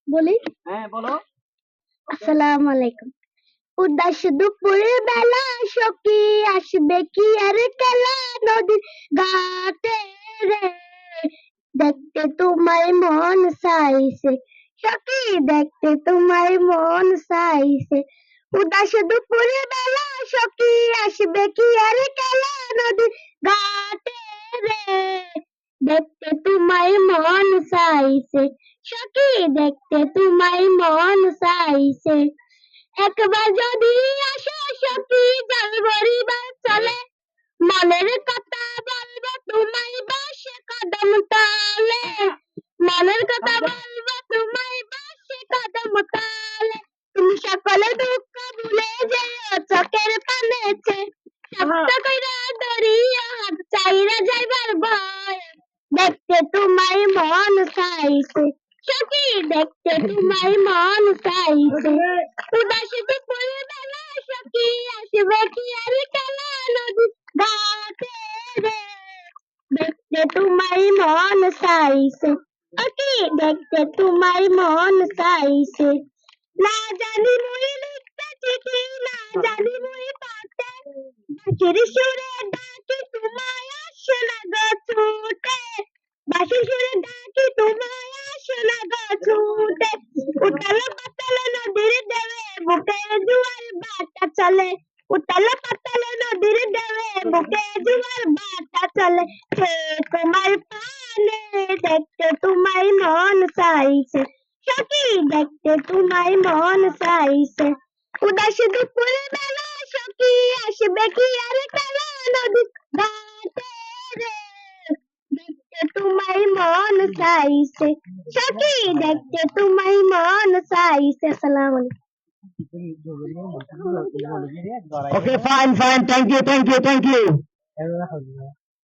বলি। হ্যাঁ বলো। আসসালামু আলাইকুম। উদাস দুপুরে বেলা সখী আসবে কি আর কেলা নদীর ঘাটে রে, দেখতে তোমায় মন চাইছে সখী, দেখতে তোমায় মন চাইছে। উদাস দুপুরে বেলা সখী আসবে কি আর কেলা নদীর ঘাটে রে, দেখতে তোমায় মন চাইছে সখী, দেখতে তোমায় মন চাইছে। একবার যদি আসো সখী জল ভরিবার চলে, মনের কথা বলবো তোমায় বসে কদম তলে, মনের কথা বলবো তোমায় বসে কদম তলে। তুমি সকলে দুঃখ ভুলে যেও চোখের পানেছে, শক্ত কইরা ধরিয়া হাত চাইরা যাইবার ভয়, দেখতে তোমায় মন চাইছে সখী, দেখতে তোমায় মন চাইছে। উদাস দুপুরে বেলা সখী আসবে কি আর কেলা নদীর ঘাটে রে, দেখতে তোমায় মন চাইছে সখী, দেখতে তোমায় মন চাইছে। না জানি মুই লিখতে চিঠি, না জানি মুই পাতে, বাঁশির সুরে ডাকি তোমায় আসে না গো ছুটে, বাঁশির সুরে ডাকি তোমায় আসে না গো ছুটে। উতাল পাতাল নদীর ঢেউয়ে বুকে জোয়ার ভাটা চলে, উতাল পাতাল নদীর ঢেউয়ে বুকে জোয়ার ভাটা চলে। সে তোমার পানে দেখতে তোমায় মন চাইছে সখী, দেখতে তোমায় মন চাইছে। উদাস দুপুরে বেলা সখী আসবে কি আর কেলা নদীর ঘাটে রে, দেখতে তোমায় মন চাইছে সখী, দেখতে তোমায় মন চাইছে। আসসালামু আলাইকুম। Okay, fine, fine. Thank you, thank you, thank you.